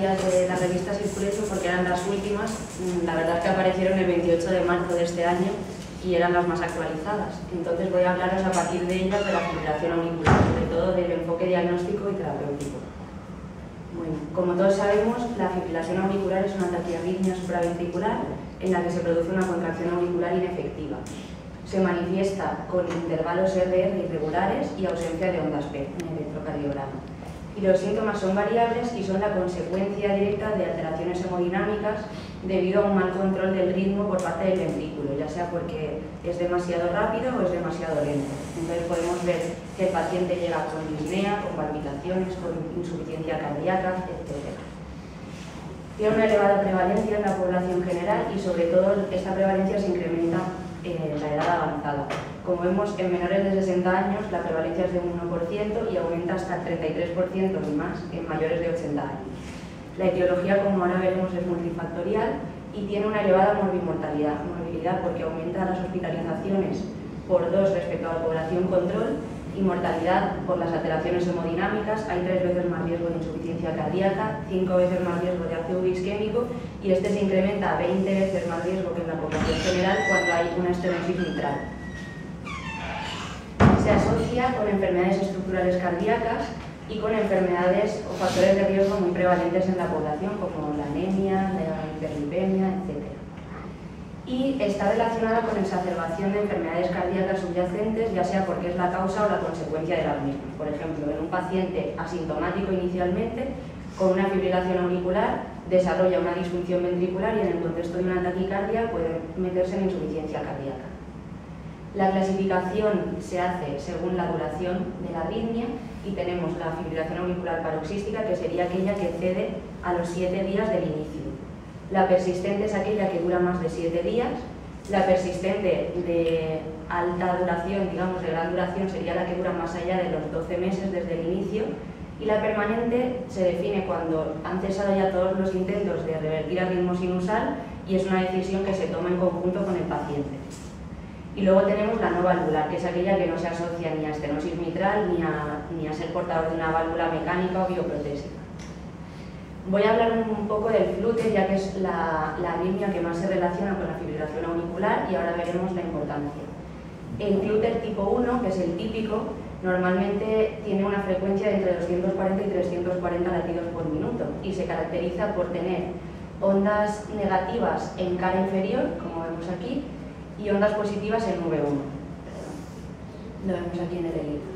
de la revista Circulation porque eran las últimas, la verdad es que aparecieron el 28 de marzo de este año y eran las más actualizadas. Entonces voy a hablaros a partir de ellas de la fibrilación auricular, sobre todo del enfoque diagnóstico y terapéutico. Bueno, como todos sabemos, la fibrilación auricular es una taquiarritmia supraventricular en la que se produce una contracción auricular inefectiva. Se manifiesta con intervalos RR irregulares y ausencia de ondas P en el electrocardiograma. Y los síntomas son variables y son la consecuencia directa de alteraciones hemodinámicas debido a un mal control del ritmo por parte del ventrículo, ya sea porque es demasiado rápido o es demasiado lento. Entonces podemos ver que el paciente llega con disnea, con palpitaciones, con insuficiencia cardíaca, etc. Tiene una elevada prevalencia en la población general y sobre todo esta prevalencia se incrementa en la edad avanzada. Como vemos, en menores de 60 años la prevalencia es de un 1% y aumenta hasta el 33% y más en mayores de 80 años. La etiología, como ahora veremos, es multifactorial y tiene una elevada morbilidad porque aumenta las hospitalizaciones por 2 respecto a la población control y mortalidad por las alteraciones hemodinámicas. Hay 3 veces más riesgo de insuficiencia cardíaca, 5 veces más riesgo de ácido isquémico y este se incrementa a 20 veces más riesgo que en la población general cuando hay una estenosis mitral. Se asocia con enfermedades estructurales cardíacas y con enfermedades o factores de riesgo muy prevalentes en la población como la anemia, la hiperlipemia, etc. Y está relacionada con exacerbación de enfermedades cardíacas subyacentes, ya sea porque es la causa o la consecuencia de las mismas. Por ejemplo, en un paciente asintomático inicialmente, con una fibrilación auricular, desarrolla una disfunción ventricular y en el contexto de una taquicardia puede meterse en insuficiencia cardíaca. La clasificación se hace según la duración de la arritmia y tenemos la fibrilación auricular paroxística, que sería aquella que cede a los 7 días del inicio. La persistente es aquella que dura más de 7 días. La persistente de alta duración, digamos de gran duración, sería la que dura más allá de los 12 meses desde el inicio. Y la permanente se define cuando han cesado ya todos los intentos de revertir al ritmo sinusal y es una decisión que se toma en conjunto con el paciente. Y luego tenemos la no valvular, que es aquella que no se asocia ni a estenosis mitral ni a ser portador de una válvula mecánica o bioprotésica. Voy a hablar un poco del flúter, ya que es la arritmia que más se relaciona con la fibrilación auricular y ahora veremos la importancia. El flúter tipo 1, que es el típico, normalmente tiene una frecuencia de entre 240 y 340 latidos por minuto y se caracteriza por tener ondas negativas en cara inferior, como vemos aquí, y ondas positivas en V1. Lo vemos aquí en el electro.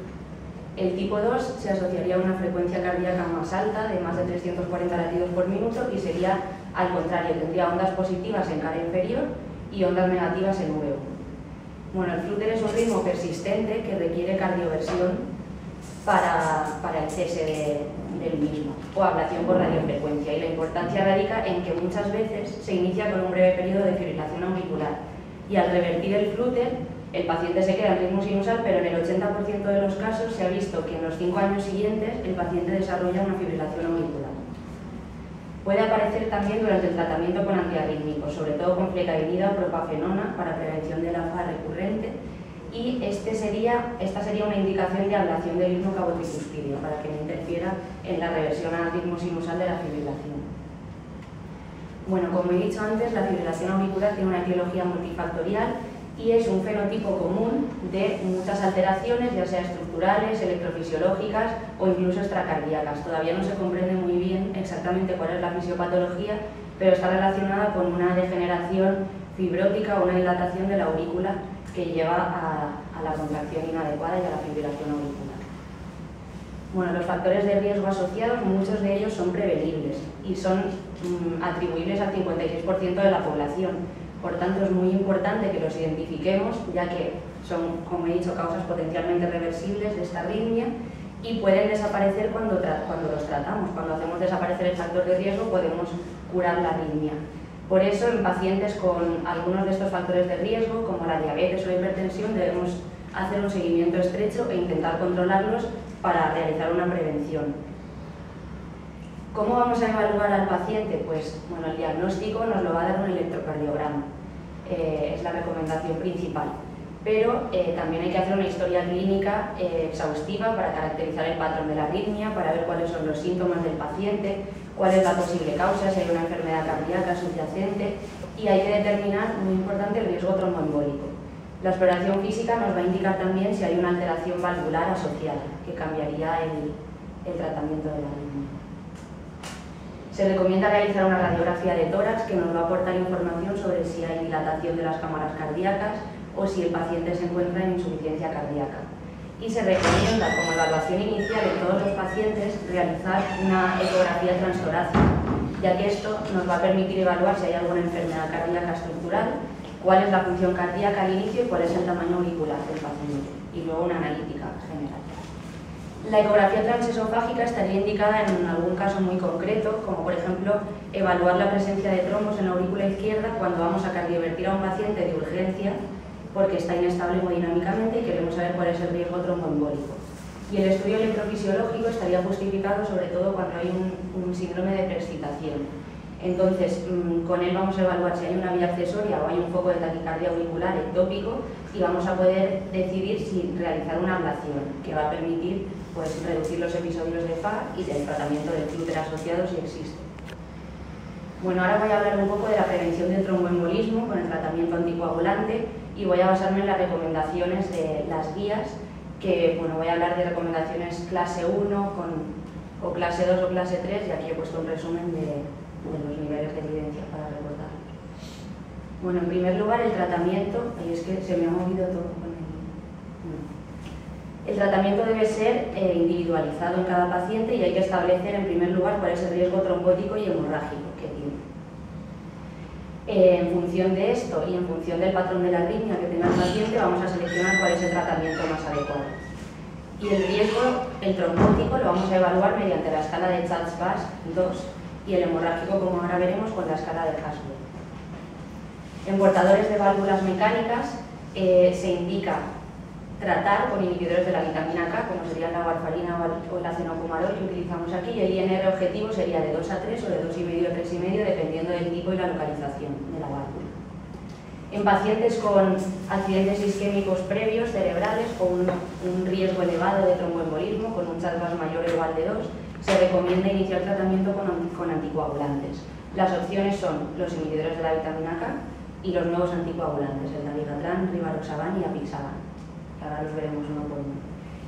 El tipo 2 se asociaría a una frecuencia cardíaca más alta, de más de 340 latidos por minuto, y sería al contrario, tendría ondas positivas en cara inferior y ondas negativas en V1. Bueno, el flúter es un ritmo persistente que requiere cardioversión para el cese del mismo, o ablación por radiofrecuencia, y la importancia radica en que muchas veces se inicia con un breve periodo de fibrilación auricular y al revertir el flúter el paciente se queda en ritmo sinusal, pero en el 80% de los casos se ha visto que en los 5 años siguientes el paciente desarrolla una fibrilación auricular. Puede aparecer también durante el tratamiento con antiarrítmicos, sobre todo con flecainida o propafenona para prevención de la FA recurrente, y esta sería una indicación de ablación del ritmo cabotricuspidio para que no interfiera en la reversión al ritmo sinusal de la fibrilación. Bueno, como he dicho antes, la fibrilación auricular tiene una etiología multifactorial y es un fenotipo común de muchas alteraciones, ya sea estructurales, electrofisiológicas o incluso extracardíacas. Todavía no se comprende muy bien exactamente cuál es la fisiopatología, pero está relacionada con una degeneración fibrótica o una dilatación de la aurícula que lleva a la contracción inadecuada y a la fibrilación auricular. Bueno, los factores de riesgo asociados, muchos de ellos son prevenibles y son atribuibles al 56% de la población. Por tanto, es muy importante que los identifiquemos, ya que son, como he dicho, causas potencialmente reversibles de esta arritmia y pueden desaparecer cuando los tratamos. Cuando hacemos desaparecer el factor de riesgo, podemos curar la arritmia. Por eso, en pacientes con algunos de estos factores de riesgo, como la diabetes o la hipertensión, debemos hacer un seguimiento estrecho e intentar controlarlos para realizar una prevención. ¿Cómo vamos a evaluar al paciente? Pues bueno, el diagnóstico nos lo va a dar un electrocardiograma, es la recomendación principal. Pero también hay que hacer una historia clínica exhaustiva para caracterizar el patrón de la arritmia, para ver cuáles son los síntomas del paciente, cuál es la posible causa, si hay una enfermedad cardíaca subyacente, y hay que determinar, muy importante, el riesgo tromboembólico. La exploración física nos va a indicar también si hay una alteración valvular asociada, que cambiaría el tratamiento de la arritmia. Se recomienda realizar una radiografía de tórax que nos va a aportar información sobre si hay dilatación de las cámaras cardíacas o si el paciente se encuentra en insuficiencia cardíaca. Y se recomienda, como evaluación inicial en todos los pacientes, realizar una ecografía transtorácica, ya que esto nos va a permitir evaluar si hay alguna enfermedad cardíaca estructural, cuál es la función cardíaca al inicio y cuál es el tamaño auricular del paciente, y luego una analítica general. La ecografía transesofágica estaría indicada en algún caso muy concreto, como por ejemplo evaluar la presencia de trombos en la aurícula izquierda cuando vamos a cardiovertir a un paciente de urgencia porque está inestable hemodinámicamente y queremos saber cuál es el riesgo tromboembólico. Y el estudio electrofisiológico estaría justificado sobre todo cuando hay un síndrome de preexcitación. Entonces, con él vamos a evaluar si hay una vía accesoria o hay un foco de taquicardia auricular ectópico y vamos a poder decidir si realizar una ablación, que va a permitir pues, reducir los episodios de FA y del tratamiento del flúter asociado si existe. Bueno, ahora voy a hablar un poco de la prevención del tromboembolismo con el tratamiento anticoagulante y voy a basarme en las recomendaciones de las guías, que bueno, voy a hablar de recomendaciones clase 1 o clase 2 o clase 3 y aquí he puesto un resumen de los niveles de evidencia para recordar. Bueno, en primer lugar el tratamiento, y es que se me ha movido todo con el tratamiento debe ser individualizado en cada paciente y hay que establecer en primer lugar cuál es el riesgo trombótico y hemorrágico que tiene. En función de esto y en función del patrón de la arritmia que tenga el paciente vamos a seleccionar cuál es el tratamiento más adecuado. Y el riesgo, el trombótico, lo vamos a evaluar mediante la escala de Church-Bass 2 y el hemorrágico, como ahora veremos, con la escala de Haswell. En portadores de válvulas mecánicas se indica tratar con inhibidores de la vitamina K, como serían la warfarina o el acenocumarol que utilizamos aquí, y el INR objetivo sería de 2 a 3 o de 2,5 a 3,5, dependiendo del tipo y la localización de la válvula. En pacientes con accidentes isquémicos previos cerebrales o un riesgo elevado de tromboembolismo, con un Church-Bass mayor o igual de 2, se recomienda iniciar tratamiento con anticoagulantes. Las opciones son los inhibidores de la vitamina K y los nuevos anticoagulantes, el dabigatran, rivaroxaban y apixaban. Ahora los veremos uno por uno.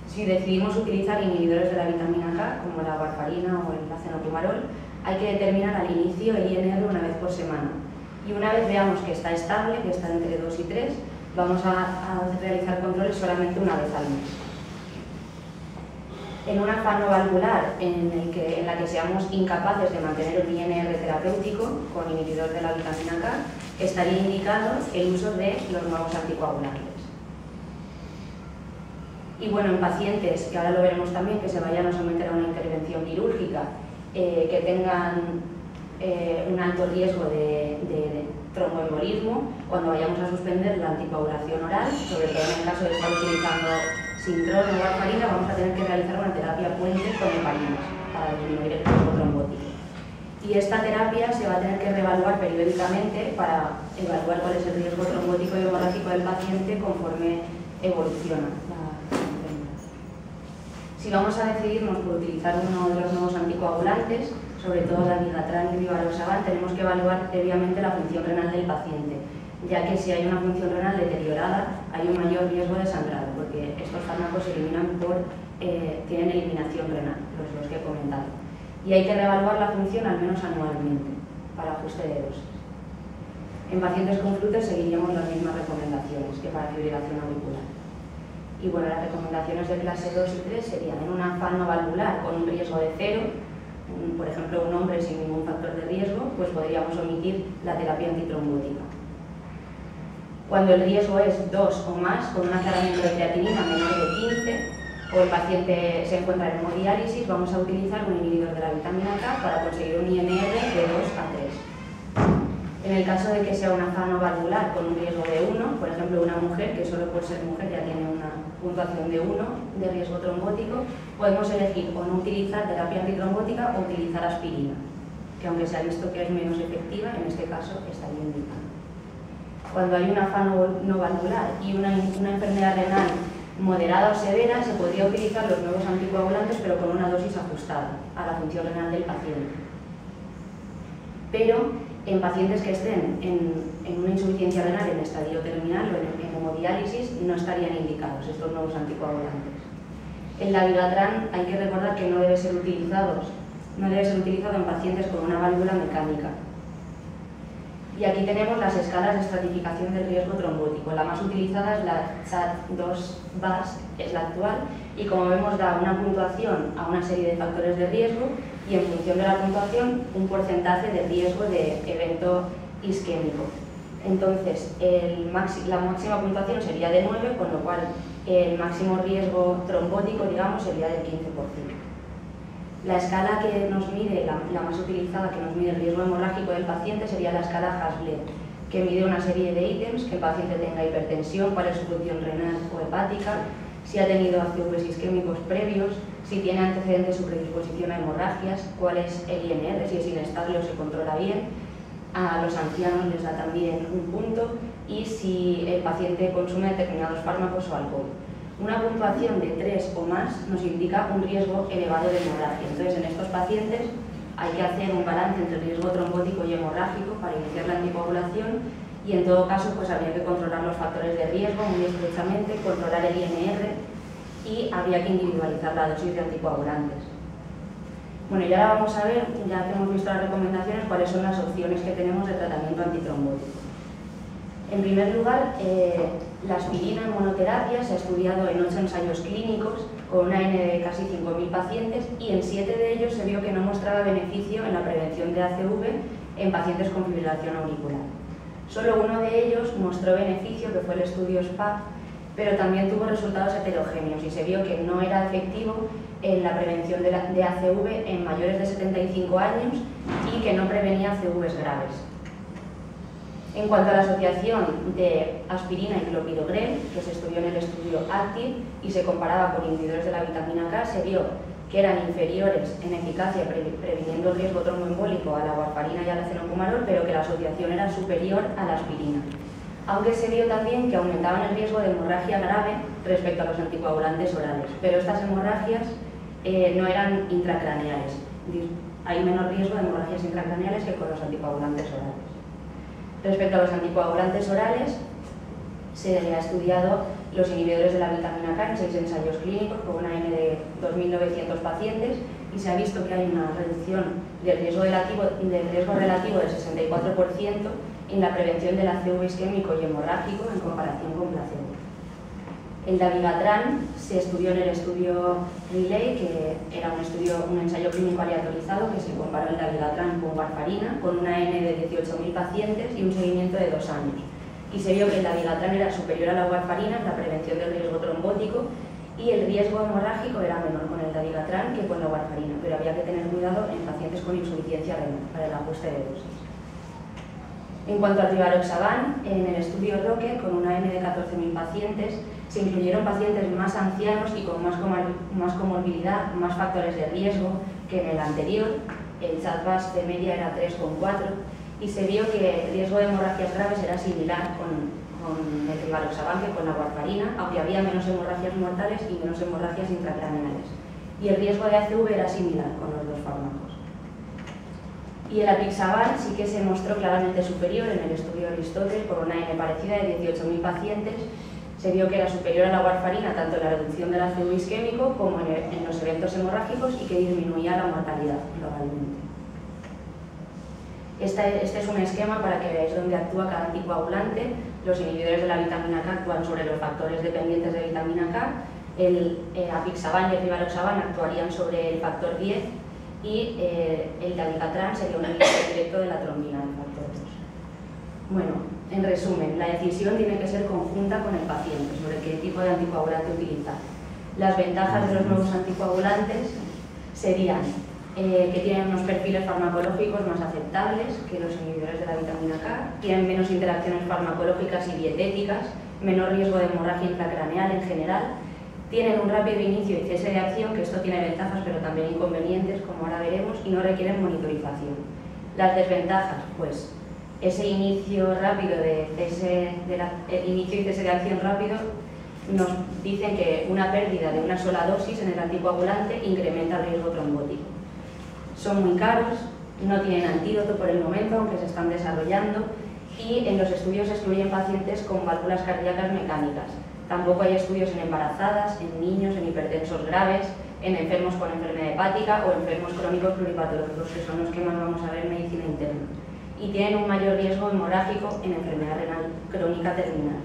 Si decidimos utilizar inhibidores de la vitamina K, como la warfarina o el acenocumarol, hay que determinar al inicio el INR una vez por semana. Y una vez veamos que está estable, que está entre 2 y 3, vamos a realizar controles solamente una vez al mes. En un afán no valvular en la que seamos incapaces de mantener un INR terapéutico con inhibidor de la vitamina K, estaría indicado el uso de los nuevos anticoagulantes. Y bueno, en pacientes, que ahora lo veremos también, que se vayan a someter a una intervención quirúrgica, que tengan un alto riesgo de tromboembolismo, cuando vayamos a suspender la anticoagulación oral, sobre todo en el caso de estar utilizando sintrón o warfarina, vamos a tener que realizar una terapia puente con heparinas para disminuir el riesgo trombótico. Y esta terapia se va a tener que reevaluar periódicamente para evaluar cuál es el riesgo trombótico y hemorrágico del paciente conforme evoluciona la enfermedad. Si vamos a decidirnos por utilizar uno de los nuevos anticoagulantes, sobre todo la dabigatran y rivaroxaban, tenemos que evaluar previamente la función renal del paciente, ya que si hay una función renal deteriorada hay un mayor riesgo de sangrado, porque estos fármacos se eliminan tienen eliminación renal, los que he comentado. Y hay que reevaluar la función al menos anualmente para ajuste de dosis. En pacientes con flúter seguiríamos las mismas recomendaciones que para fibrilación auricular. Y bueno, las recomendaciones de clase 2 y 3 serían en un afán no valvular con un riesgo de 0, por ejemplo un hombre sin ningún factor de riesgo, pues podríamos omitir la terapia antitrombótica. Cuando el riesgo es 2 o más, con un aclaramiento de creatinina menor de 15, o el paciente se encuentra en hemodiálisis, vamos a utilizar un inhibidor de la vitamina K para conseguir un INR de 2 a 3. En el caso de que sea un afán valvular con un riesgo de 1, por ejemplo una mujer que solo por ser mujer ya tiene una puntuación de 1 de riesgo trombótico, podemos elegir o no utilizar terapia antitrombótica o utilizar aspirina, que aunque se ha visto que es menos efectiva, en este caso estaría indicada. Cuando hay un afán no valvular y una enfermedad renal moderada o severa, se podría utilizar los nuevos anticoagulantes pero con una dosis ajustada a la función renal del paciente. pero en pacientes que estén en una insuficiencia renal en estadio terminal o en hemodiálisis no estarían indicados estos nuevos anticoagulantes. El dabigatran hay que recordar que no debe ser utilizado en pacientes con una válvula mecánica. Y aquí tenemos las escalas de estratificación del riesgo trombótico. La más utilizada es la CHAD-2-VASc, es la actual, y como vemos da una puntuación a una serie de factores de riesgo y en función de la puntuación un porcentaje de riesgo de evento isquémico. Entonces, la máxima puntuación sería de 9, con lo cual el máximo riesgo trombótico, digamos, sería del 15%. La escala que nos mide, la más utilizada que nos mide el riesgo hemorrágico del paciente sería la escala Hasler, que mide una serie de ítems: que el paciente tenga hipertensión, cuál es su función renal o hepática, si ha tenido ACVs isquémicos previos, si tiene antecedentes de su predisposición a hemorragias, cuál es el INR, si es inestable o se controla bien. A los ancianos les da también un punto, y si el paciente consume determinados fármacos o alcohol. Una puntuación de 3 o más nos indica un riesgo elevado de hemorragia. Entonces, en estos pacientes hay que hacer un balance entre riesgo trombótico y hemorrágico para iniciar la anticoagulación, y en todo caso pues habría que controlar los factores de riesgo muy estrechamente, controlar el INR, y habría que individualizar la dosis de anticoagulantes. Bueno, y ahora vamos a ver, ya que hemos visto las recomendaciones, cuáles son las opciones que tenemos de tratamiento antitrombótico. En primer lugar, la aspirina en monoterapia se ha estudiado en 8 ensayos clínicos con una N de casi 5.000 pacientes, y en 7 de ellos se vio que no mostraba beneficio en la prevención de ACV en pacientes con fibrilación auricular. Solo uno de ellos mostró beneficio, que fue el estudio SPA, pero también tuvo resultados heterogéneos y se vio que no era efectivo en la prevención de ACV en mayores de 75 años y que no prevenía ACVs graves. En cuanto a la asociación de aspirina y clopidogrel, que se estudió en el estudio ACTIV y se comparaba con inhibidores de la vitamina K, se vio que eran inferiores en eficacia previniendo el riesgo tromboembólico a la warfarina y al acenocumarol, pero que la asociación era superior a la aspirina. Aunque se vio también que aumentaban el riesgo de hemorragia grave respecto a los anticoagulantes orales, pero estas hemorragias no eran intracraneales. Hay menor riesgo de hemorragias intracraneales que con los anticoagulantes orales. Respecto a los anticoagulantes orales, se ha estudiado los inhibidores de la vitamina K en 6 ensayos clínicos con una N de 2.900 pacientes, y se ha visto que hay una reducción del riesgo relativo del 64% en la prevención del ACV isquémico y hemorrágico en comparación con placebo. El dabigatran se estudió en el estudio Relay, que era un ensayo clínico aleatorizado que se comparó el dabigatran con warfarina con una N de 18.000 pacientes y un seguimiento de 2 años. Y se vio que el dabigatran era superior a la warfarina en la prevención del riesgo trombótico, y el riesgo hemorrágico era menor con el dabigatran que con la warfarina, pero había que tener cuidado en pacientes con insuficiencia renal para el ajuste de dosis. En cuanto al rivaroxaban, en el estudio Rocket, con una N de 14.000 pacientes, se incluyeron pacientes más ancianos y con más comorbilidad, más factores de riesgo que en el anterior. El CHAD-VASc de media era 3,4, y se vio que el riesgo de hemorragias graves era similar con el rivaroxaban que con la warfarina, aunque había menos hemorragias mortales y menos hemorragias intracraneales. Y el riesgo de ACV era similar con los dos fármacos. Y el apixaban sí que se mostró claramente superior en el estudio Aristóteles, por una N parecida de 18.000 pacientes. Se vio que era superior a la warfarina tanto en la reducción del ACV isquémico como en los eventos hemorrágicos, y que disminuía la mortalidad globalmente. Este es un esquema para que veáis dónde actúa cada anticoagulante. Los inhibidores de la vitamina K actúan sobre los factores dependientes de vitamina K. El apixaban y el rivaroxaban actuarían sobre el factor 10, y el dabigatran sería un inhibidor directo de la trombina del factor 2. Bueno, en resumen, la decisión tiene que ser conjunta con el paciente sobre qué tipo de anticoagulante utilizar. Las ventajas de los nuevos anticoagulantes serían que tienen unos perfiles farmacológicos más aceptables que los inhibidores de la vitamina K, tienen menos interacciones farmacológicas y dietéticas, menor riesgo de hemorragia intracraneal en general, tienen un rápido inicio y cese de acción, que esto tiene ventajas pero también inconvenientes, como ahora veremos, y no requieren monitorización. Las desventajas, pues ese inicio rápido inicio y cese de acción rápido nos dicen que una pérdida de una sola dosis en el anticoagulante incrementa el riesgo trombótico. Son muy caros, No tienen antídoto por el momento, aunque se están desarrollando, y en los estudios se excluyen pacientes con válvulas cardíacas mecánicas. Tampoco hay estudios en embarazadas, en niños, en hipertensos graves, en enfermos con enfermedad hepática o enfermos crónicos pluripatológicos, que son los que más vamos a ver en medicina interna. Y tienen un mayor riesgo hemorrágico en enfermedad renal crónica terminal.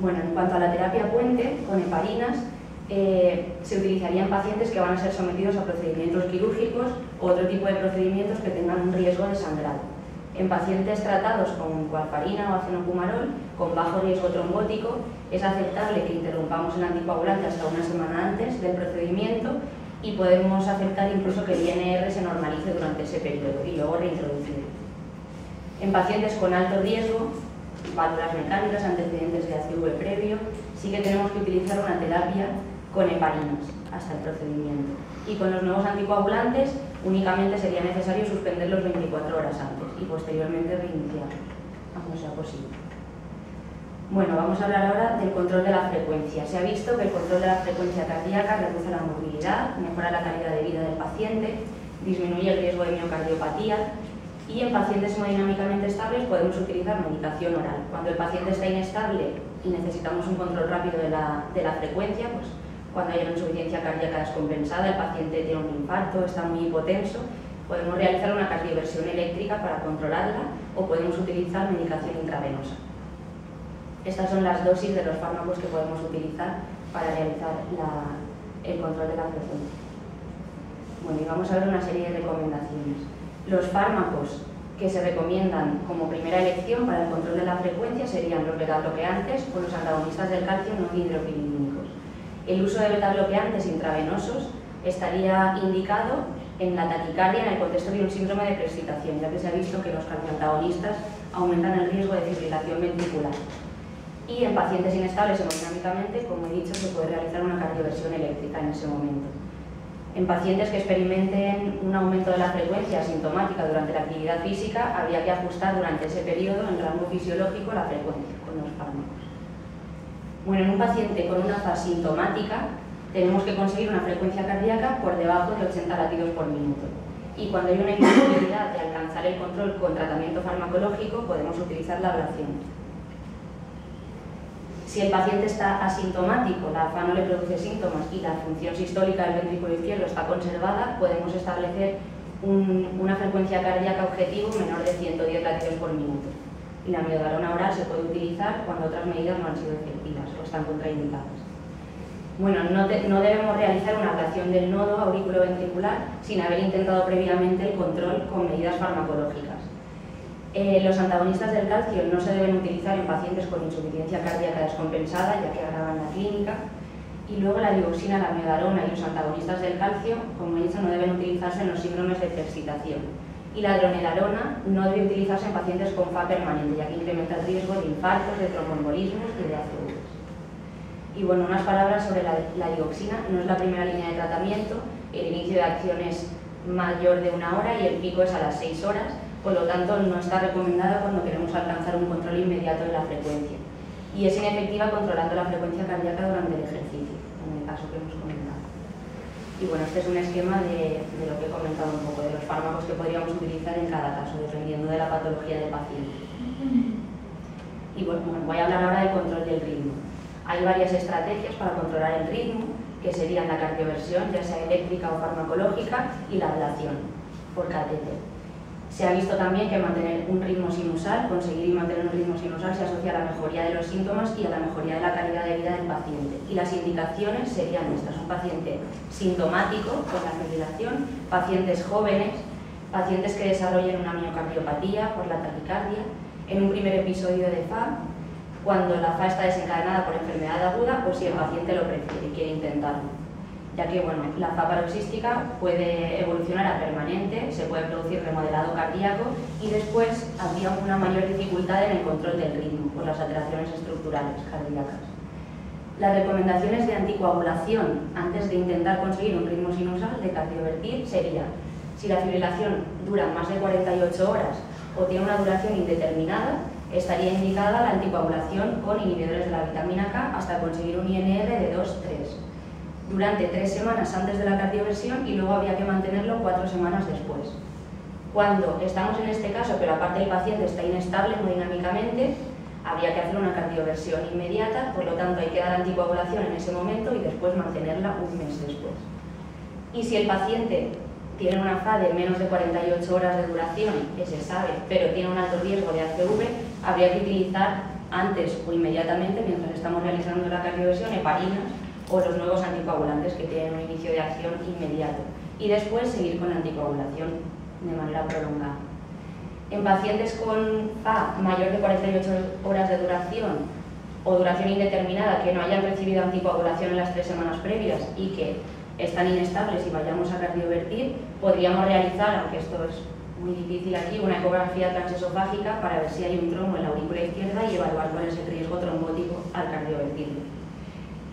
Bueno, en cuanto a la terapia puente, con heparinas, se utilizaría en pacientes que van a ser sometidos a procedimientos quirúrgicos o otro tipo de procedimientos que tengan un riesgo de sangrado. En pacientes tratados con warfarina o acenopumarol, con bajo riesgo trombótico, es aceptable que interrumpamos el anticoagulante hasta una semana antes del procedimiento y podemos aceptar incluso que el INR se normalice durante ese periodo y luego reintroducirlo. En pacientes con alto riesgo, válvulas mecánicas, antecedentes de ACV previo, sí que tenemos que utilizar una terapia con heparinas hasta el procedimiento. Y con los nuevos anticoagulantes únicamente sería necesario suspenderlos 24 horas antes y posteriormente reiniciarlos, cuando sea posible. Bueno, vamos a hablar ahora del control de la frecuencia. Se ha visto que el control de la frecuencia cardíaca reduce la morbilidad, mejora la calidad de vida del paciente, disminuye el riesgo de miocardiopatía y en pacientes hemodinámicamente estables podemos utilizar medicación oral. Cuando el paciente está inestable y necesitamos un control rápido de la frecuencia, pues cuando hay una insuficiencia cardíaca descompensada, el paciente tiene un infarto, está muy hipotenso, podemos realizar una cardioversión eléctrica para controlarla o podemos utilizar medicación intravenosa. Estas son las dosis de los fármacos que podemos utilizar para realizar el control de la frecuencia. Bueno, y vamos a ver una serie de recomendaciones. Los fármacos que se recomiendan como primera elección para el control de la frecuencia serían los beta-bloqueantes o los antagonistas del calcio no hidropiridínicos. El uso de beta-bloqueantes intravenosos estaría indicado en la taquicardia en el contexto de un síndrome de preexcitación, ya que se ha visto que los cardioantagonistas aumentan el riesgo de fibrilación ventricular. Y en pacientes inestables hemodinámicamente, como he dicho, se puede realizar una cardioversión eléctrica en ese momento. En pacientes que experimenten un aumento de la frecuencia asintomática durante la actividad física, habría que ajustar durante ese periodo en rango fisiológico la frecuencia con los fármacos. Bueno, en un paciente con una fase sintomática tenemos que conseguir una frecuencia cardíaca por debajo de 80 latidos por minuto. Y cuando hay una imposibilidad de alcanzar el control con tratamiento farmacológico, podemos utilizar la ablación. Si el paciente está asintomático, la AFA no le produce síntomas y la función sistólica del ventrículo izquierdo está conservada, podemos establecer una frecuencia cardíaca objetivo menor de 110 latidos por minuto. Y la miodarona oral se puede utilizar cuando otras medidas no han sido efectivas o están contraindicadas. Bueno, no debemos realizar una ablación del nodo auriculoventricular sin haber intentado previamente el control con medidas farmacológicas. Los antagonistas del calcio no se deben utilizar en pacientes con insuficiencia cardíaca descompensada, ya que agravan la clínica. Y luego la digoxina, la miodarona y los antagonistas del calcio, como he dicho, no deben utilizarse en los síndromes de preexcitación. Y la dronedarona no debe utilizarse en pacientes con FA permanente, ya que incrementa el riesgo de infartos, de tromboembolismos y de ACVs. Y bueno, unas palabras sobre la digoxina. No es la primera línea de tratamiento, el inicio de acción es mayor de 1 hora y el pico es a las 6 horas. Por lo tanto, no está recomendada cuando queremos alcanzar un control inmediato de la frecuencia. Y es inefectiva controlando la frecuencia cardíaca durante el ejercicio, en el caso que hemos comentado. Y bueno, este es un esquema de lo que he comentado un poco, de los fármacos que podríamos utilizar en cada caso, dependiendo de la patología del paciente. Y bueno, voy a hablar ahora del control del ritmo. Hay varias estrategias para controlar el ritmo, que serían la cardioversión, ya sea eléctrica o farmacológica, y la ablación por catéter. Se ha visto también que mantener un ritmo sinusal, conseguir y mantener un ritmo sinusal se asocia a la mejoría de los síntomas y a la mejoría de la calidad de vida del paciente. Y las indicaciones serían estas: un paciente sintomático con la fibrilación, pacientes jóvenes, pacientes que desarrollen una miocardiopatía por la taquicardia, en un primer episodio de FA, cuando la FA está desencadenada por enfermedad aguda o si el paciente lo prefiere y quiere intentarlo. Ya que bueno, la FA paroxística puede evolucionar a permanente, se puede producir remodelado cardíaco y después habría una mayor dificultad en el control del ritmo por las alteraciones estructurales cardíacas. Las recomendaciones de anticoagulación antes de intentar conseguir un ritmo sinusal de cardiovertir sería: si la fibrilación dura más de 48 horas o tiene una duración indeterminada, estaría indicada la anticoagulación con inhibidores de la vitamina K hasta conseguir un INR de 2-3. Durante 3 semanas antes de la cardioversión y luego había que mantenerlo 4 semanas después. Cuando estamos en este caso, pero aparte el paciente está inestable hemodinámicamente, habría que hacer una cardioversión inmediata, por lo tanto hay que dar anticoagulación en ese momento y después mantenerla un mes después. Y si el paciente tiene una FA de menos de 48 horas de duración, que se sabe, pero tiene un alto riesgo de ACV, habría que utilizar antes o inmediatamente, mientras estamos realizando la cardioversión, heparinas o los nuevos anticoagulantes que tienen un inicio de acción inmediato. Y después seguir con la anticoagulación de manera prolongada. En pacientes con FA mayor de 48 horas de duración o duración indeterminada que no hayan recibido anticoagulación en las 3 semanas previas y que están inestables y vayamos a cardiovertir, podríamos realizar, aunque esto es muy difícil aquí, una ecografía transesofágica para ver si hay un trombo en la aurícula izquierda y evaluar cuál es el riesgo trombótico al cardiovertirlo.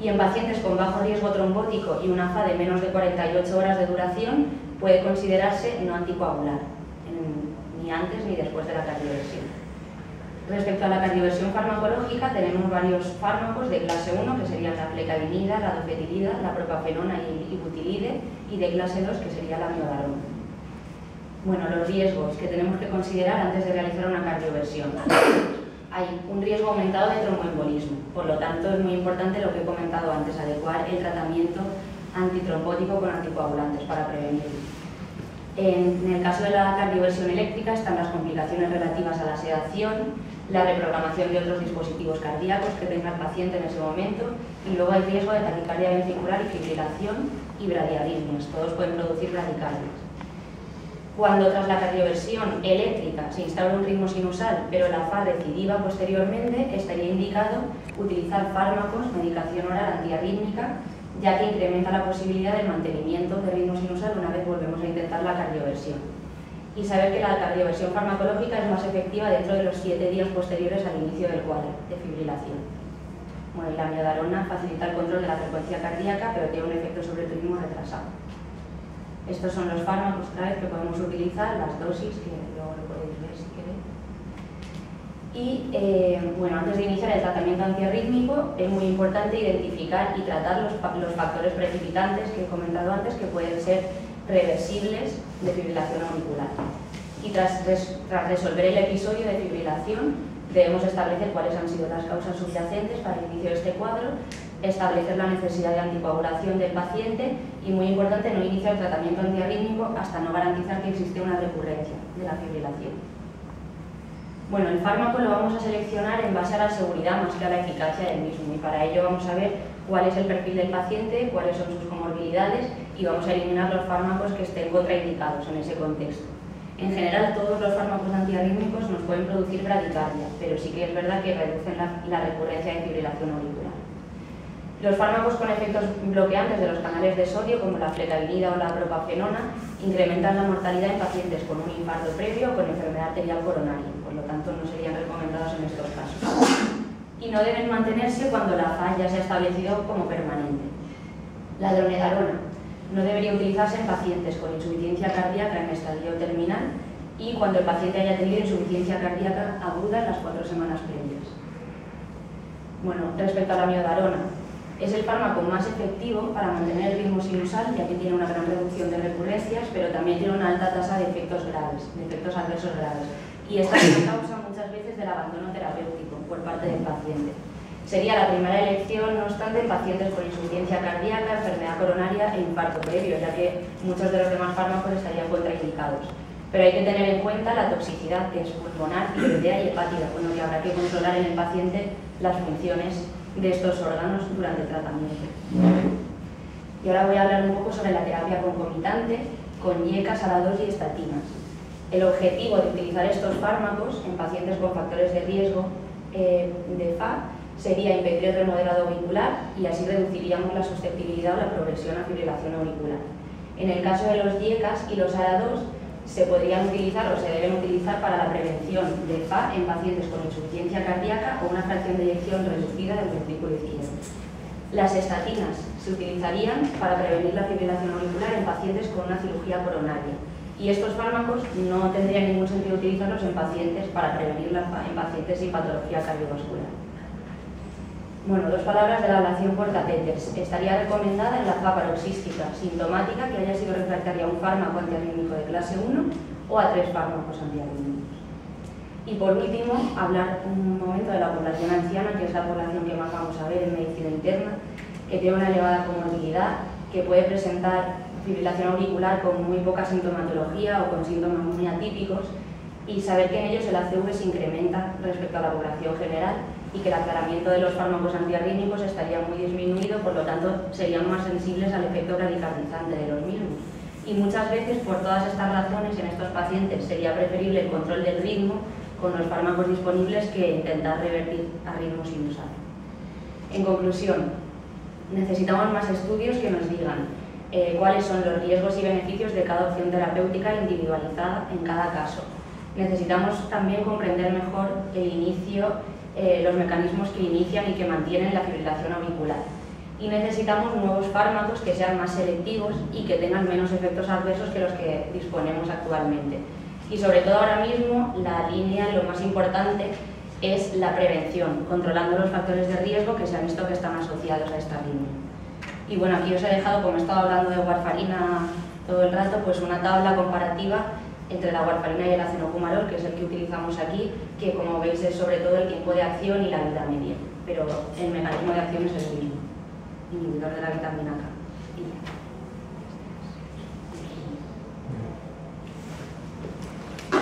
Y en pacientes con bajo riesgo trombótico y una FA de menos de 48 horas de duración, puede considerarse no anticoagular, ni antes ni después de la cardioversión. Respecto a la cardioversión farmacológica, tenemos varios fármacos de clase 1, que serían la flecainida, la dofetilida, la propafenona y butilide, y de clase 2, que sería la miodarona. Bueno, los riesgos que tenemos que considerar antes de realizar una cardioversión. Hay un riesgo aumentado de tromboembolismo, por lo tanto es muy importante lo que he comentado antes, adecuar el tratamiento antitrombótico con anticoagulantes para prevenirlo. En el caso de la cardioversión eléctrica están las complicaciones relativas a la sedación, la reprogramación de otros dispositivos cardíacos que tenga el paciente en ese momento, y luego hay riesgo de taquicardia ventricular y fibrilación y bradiarritmias, todos pueden producir bradicardias. Cuando tras la cardioversión eléctrica se instaura un ritmo sinusal, pero la FA recidiva posteriormente, estaría indicado utilizar fármacos, medicación oral antiarrítmica, ya que incrementa la posibilidad del mantenimiento del ritmo sinusal una vez volvemos a intentar la cardioversión. Y saber que la cardioversión farmacológica es más efectiva dentro de los 7 días posteriores al inicio del cuadro de fibrilación. Bueno, y la miodarona facilita el control de la frecuencia cardíaca, pero tiene un efecto sobre el ritmo retrasado. Estos son los fármacos clave que podemos utilizar, las dosis, que luego lo podéis ver si queréis. Y bueno, antes de iniciar el tratamiento antiarrítmico es muy importante identificar y tratar los factores precipitantes que he comentado antes, que pueden ser reversibles de fibrilación auricular. Y tras resolver el episodio de fibrilación, debemos establecer cuáles han sido las causas subyacentes para el inicio de este cuadro, establecer la necesidad de anticoagulación del paciente y, muy importante, no iniciar el tratamiento antiarrítmico hasta no garantizar que existe una recurrencia de la fibrilación. Bueno, el fármaco lo vamos a seleccionar en base a la seguridad más que a la eficacia del mismo, y para ello vamos a ver cuál es el perfil del paciente, cuáles son sus comorbilidades y vamos a eliminar los fármacos que estén contraindicados en ese contexto. En general, todos los fármacos antiarrítmicos nos pueden producir bradicardia, pero sí que es verdad que reducen la recurrencia de fibrilación auricular. Los fármacos con efectos bloqueantes de los canales de sodio, como la flecainida o la propafenona, incrementan la mortalidad en pacientes con un infarto previo o con enfermedad arterial coronaria, por lo tanto no serían recomendados en estos casos. Y no deben mantenerse cuando la FA ya se ha establecido como permanente. La dronedarona no debería utilizarse en pacientes con insuficiencia cardíaca en estadio terminal y cuando el paciente haya tenido insuficiencia cardíaca aguda en las 4 semanas previas. Bueno, respecto a la miodarona, es el fármaco más efectivo para mantener el ritmo sinusal, ya que tiene una gran reducción de recurrencias, pero también tiene una alta tasa de efectos graves, de efectos adversos graves. Y esta es la causa muchas veces del abandono terapéutico por parte del paciente. Sería la primera elección, no obstante, en pacientes con insuficiencia cardíaca, enfermedad coronaria e infarto previo, ya que muchos de los demás fármacos estarían contraindicados. Pero hay que tener en cuenta la toxicidad, que es pulmonar, tiroidea y hepática, con lo que habrá que controlar en el paciente las funciones de estos órganos durante el tratamiento. Y ahora voy a hablar un poco sobre la terapia concomitante con IECA, SARA-2 y estatinas. El objetivo de utilizar estos fármacos en pacientes con factores de riesgo de FA sería impedir el remodelado auricular y así reduciríamos la susceptibilidad o la progresión a fibrilación auricular. En el caso de los IECAs y los SARA-2 se podrían utilizar o se deben utilizar para la prevención de FA en pacientes con insuficiencia cardíaca o una fracción de eyección reducida del ventrículo izquierdo. Las estatinas se utilizarían para prevenir la fibrilación auricular en pacientes con una cirugía coronaria. Y estos fármacos no tendrían ningún sentido utilizarlos en pacientes para prevenir la FA en pacientes sin patología cardiovascular. Bueno, 2 palabras de la ablación por catéteres. Estaría recomendada en la fase paroxística sintomática que haya sido refractaria a un fármaco antiarrítmico de clase 1 o a 3 fármacos antiarrítmicos. Y por último, hablar un momento de la población anciana, que es la población que más vamos a ver en medicina interna, que tiene una elevada comorbilidad, que puede presentar fibrilación auricular con muy poca sintomatología o con síntomas muy atípicos, y saber que en ellos el ACV se incrementa respecto a la población general y que el aclaramiento de los fármacos antiarrítmicos estaría muy disminuido, por lo tanto serían más sensibles al efecto bradicardizante de los mismos. Y muchas veces, por todas estas razones, en estos pacientes sería preferible el control del ritmo con los fármacos disponibles que intentar revertir a ritmo sinusal. En conclusión, necesitamos más estudios que nos digan cuáles son los riesgos y beneficios de cada opción terapéutica individualizada en cada caso. Necesitamos también comprender mejor el inicio, los mecanismos que inician y que mantienen la fibrilación auricular. Y necesitamos nuevos fármacos que sean más selectivos y que tengan menos efectos adversos que los que disponemos actualmente. Y sobre todo ahora mismo, la línea, lo más importante, es la prevención, controlando los factores de riesgo que se han visto que están asociados a esta línea. Y bueno, aquí os he dejado, como he estado hablando de warfarina todo el rato, pues una tabla comparativa entre la warfarina y el acenofumarol, que es el que utilizamos aquí, que como veis es sobre todo el tiempo de acción y la vida media, pero el mecanismo de acción es el mismo, inhibidor de la vitamina K.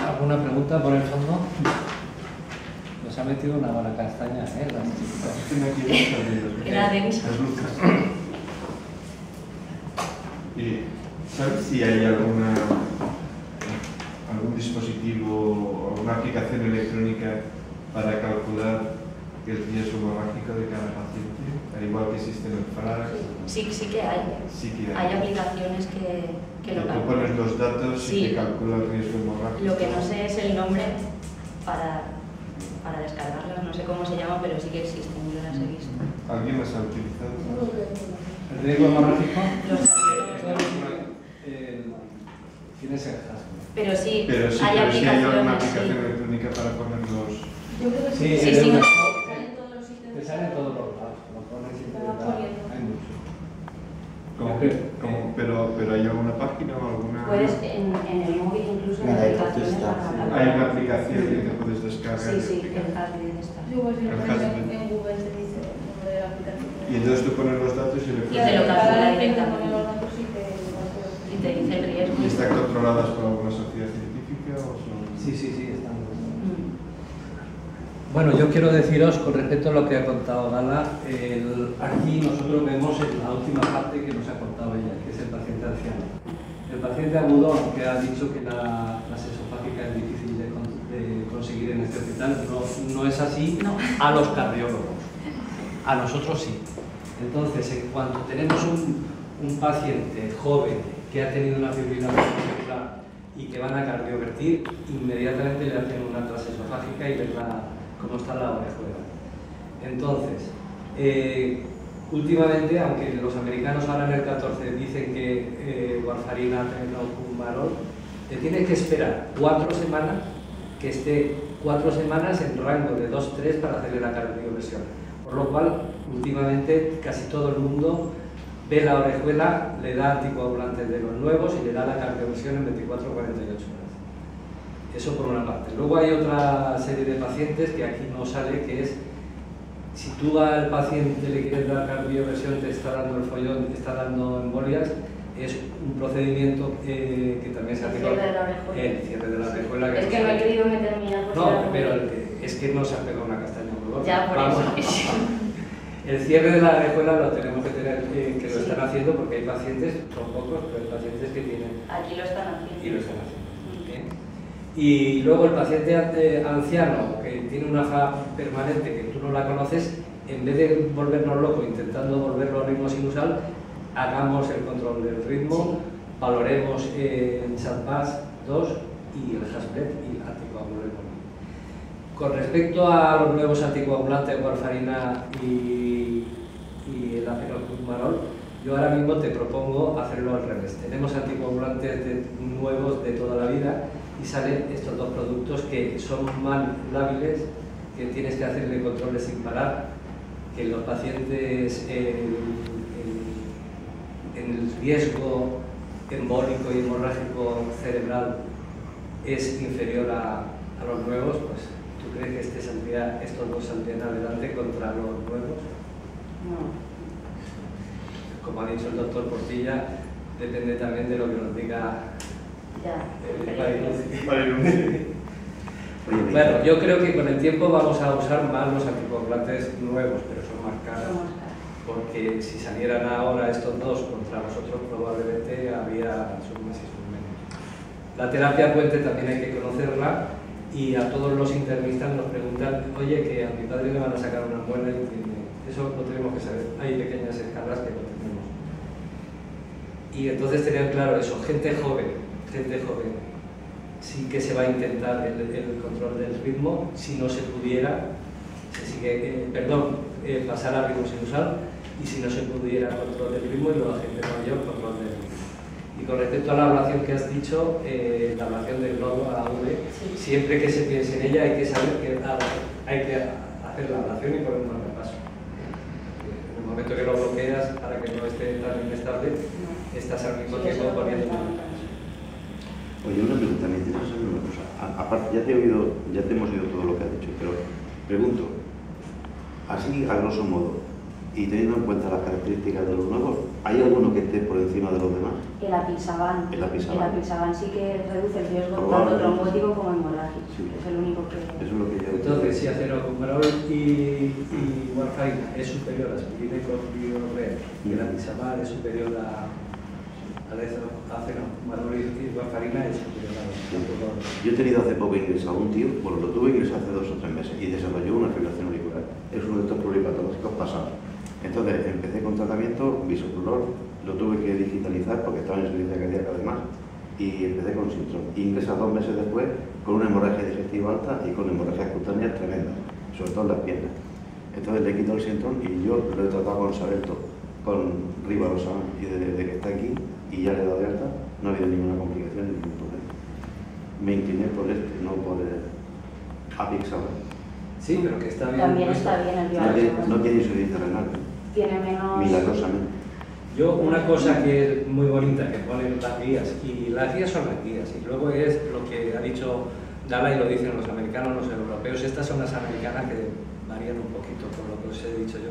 ¿Alguna pregunta por el fondo? Nos ha metido una bala castaña, ¿eh? Era denso. ¿Y sabes si hay algún dispositivo o alguna aplicación electrónica para calcular el riesgo hemorrágico de cada paciente? Al igual que existe en el FRAC. Sí que hay. Sí que hay aplicaciones que lo calculan. Tú pones los datos sí. Y te calcula el riesgo hemorrágico. Lo que no sé es el nombre para descargarlas, no sé cómo se llama, pero sí que existen, yo las he visto. ¿Alguien las ha utilizado? ¿El riesgo hemorrágico? Tienes el hashtag. Pero sí, pero sí, hay aplicaciones. Hay una aplicación electrónica para ponerlos. Yo creo que sí. Sí, te sale en todos los lados. Lo pones y te da. Hay mucho. Pero hay alguna página o alguna. Puedes en el móvil incluso en aplicaciones para. Hay una aplicación que te puedes descargar. Sí, el Hasbit está. Yo pues en Google se dice el nombre de la aplicación. Y entonces tú pones los datos y le Y te lo calcula directamente. Y te dice el riesgo. ¿Y están controladas por alguna sociedad científica o son? Sí, están. Bueno, yo quiero deciros con respecto a lo que ha contado Gala, aquí nosotros vemos la última parte que nos ha contado ella, que es el paciente anciano. El paciente agudo, aunque ha dicho que la esofágica es difícil de conseguir en este hospital, no es así a los cardiólogos. A nosotros sí. Entonces, en cuanto tenemos un paciente joven que ha tenido una fibrilación auricular y que van a cardiovertir, inmediatamente le hacen una transesofágica y ven cómo está la orejuela. Entonces, últimamente, aunque los americanos ahora en el 14 dicen que warfarina, acenofumarol, te tienes que esperar 4 semanas, que esté 4 semanas en rango de 2-3 para hacerle la cardioversión. Por lo cual, últimamente, casi todo el mundo ve la orejuela, le da anticoagulantes de los nuevos y le da la cardioversión en 24 o 48 horas. Eso por una parte. Luego hay otra serie de pacientes que aquí no sale, que es si tú al paciente le quieres dar cardioversión, te está dando el follón, te está dando embolias, es un procedimiento que también se hace con el cierre de la orejuela. Es que no he querido meterme en la No, pero es que no se ha pegado una castaña muy gorda. Ya, por eso. El cierre de la orejuela lo tenemos que tener, que lo están haciendo porque hay pacientes, son pocos, pero hay pacientes que tienen. Aquí lo están haciendo. Y lo están haciendo. Bien. Y luego el paciente anciano que tiene una FA permanente que tú no la conoces, en vez de volvernos locos intentando volverlo a ritmo sinusal, hagamos el control del ritmo, valoremos el SAT-PAS 2 y el Hasplet y el anticoagulante. Con respecto a los nuevos anticoagulantes, warfarina y el acenofumarol, yo ahora mismo te propongo hacerlo al revés. Tenemos anticoagulantes nuevos de toda la vida y salen estos dos productos que son mal lábiles, que tienes que hacerle controles sin parar que los pacientes en el riesgo embólico y hemorrágico cerebral es inferior a los nuevos, pues ¿tú crees que estos dos saldrían adelante contra los nuevos? No. Como ha dicho el doctor Portilla, depende también de lo que nos diga Bueno, yo creo que con el tiempo vamos a usar más los anticoagulantes nuevos, pero son más caros. Porque si salieran ahora estos dos contra los otros, probablemente habría sus más y sus menos. La terapia puente también hay que conocerla, y a todos los internistas nos preguntan, oye, que a mi padre le van a sacar una muela y eso lo tenemos que saber. Hay pequeñas escalas que lo tenemos. Y entonces tener claro eso, gente joven, sí que se va a intentar el control del ritmo. Si no se pudiera, pasar a ritmo sinusal, y si no se pudiera control del ritmo, y luego gente mayor control del ritmo. Y con respecto a la ablación que has dicho, la ablación del nodo AV, siempre que se piense en ella hay que saber que hay que hacer la ablación y poner un marcapaso. En el momento que lo bloqueas, para que no esté tan inestable, estás al mismo tiempo poniendo un marcapaso. Oye, una pregunta, me interesa saber una cosa. Aparte, ya te hemos oído todo lo que has dicho, pero pregunto, así a grosso modo, y teniendo en cuenta las características de los nuevos, ¿hay alguno que esté por encima de los demás? El apixaban. El apixaban Sí que reduce el riesgo tanto trombótico como hemorrágico. Sí. Es el único que... Eso es lo que yo... Entonces, si acenocumarol y warfarina es superior a aspirina y corticosteroides, y el apixaban es superior a acenocumarol y warfarina es superior a los... Yo he tenido hace poco ingresado a un tío, bueno, lo tuve ingresado hace 2 o 3 meses y desarrolló una fibrilación auricular. Es uno de estos pluripatológicos pasados. Entonces empecé con tratamiento, bisoprolol, lo tuve que digitalizar porque estaba en insuficiencia cardíaca además, y empecé con Sintrom. Y ingresé 2 meses después con una hemorragia digestiva alta y con hemorragias cutáneas tremendas, sobre todo en las piernas. Entonces le quito el Sintrom y yo lo he tratado con Xarelto, con Rivaroxaban, y desde que está aquí y ya le he dado de alta, no ha habido ninguna complicación ni ningún problema. Me incliné por no por el apixaban. Sí, pero que está bien. También está bien el Rivaroxaban. No tiene insuficiencia renal. Tiene menos... Milagrosamente. Yo, una cosa que es muy bonita que ponen las guías, y las guías son las guías, y luego es lo que ha dicho Dala y lo dicen los americanos, los europeos, estas son las americanas que varían un poquito por lo que os he dicho yo,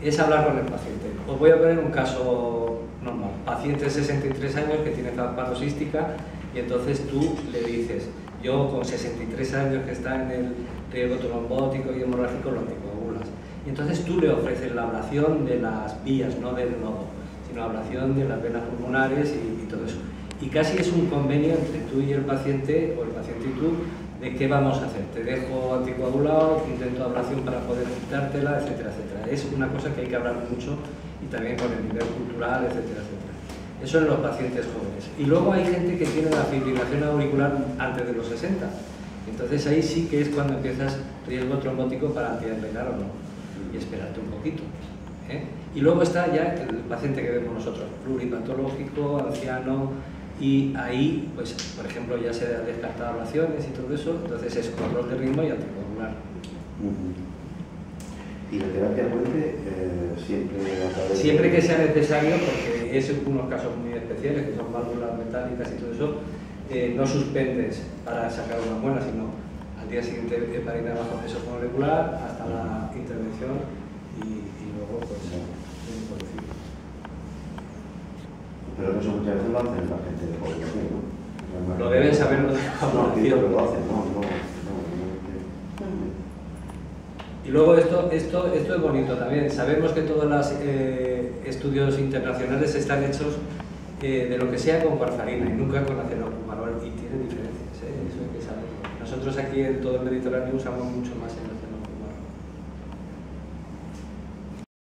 es hablar con el paciente. Os voy a poner un caso normal, paciente de 63 años que tiene parodística, y entonces tú le dices, yo con 63 años que está en el riesgo trombótico y hemorrágico lo anticoagulas. Y entonces tú le ofreces la ablación de las vías, no del nodo, sino ablación de las venas pulmonares y todo eso. Y casi es un convenio entre tú y el paciente, o el paciente y tú, de qué vamos a hacer. Te dejo anticoagulado, te intento ablación para poder quitártela, etcétera, etcétera. Es una cosa que hay que hablar mucho, y también con el nivel cultural, etcétera, etcétera. Eso en los pacientes jóvenes. Y luego hay gente que tiene la fibrilación auricular antes de los 60. Entonces ahí sí que es cuando empiezas riesgo trombótico para antiarrenal o no. Y esperarte un poquito. Y luego está ya el paciente que vemos nosotros, pluripatológico, anciano, y ahí, pues, por ejemplo, ya se han descartado ablaciones y todo eso, entonces es control de ritmo y anticoagular. Y la terapia puente siempre que sea necesario, porque es unos casos muy especiales, que son válvulas metálicas y todo eso, no suspendes para sacar una muela, sino al día siguiente heparina bajo peso molecular hasta la intervención y luego pues pero eso muchas veces lo hacen la gente de población, ¿no? Lo deben saber los de no, pero lo hacen, no. Y luego esto es bonito también. Sabemos que todos los estudios internacionales están hechos de lo que sea con warfarina y nunca con acenocumarol, y tiene diferencias, eso hay que saberlo. Nosotros aquí en todo el Mediterráneo usamos mucho más el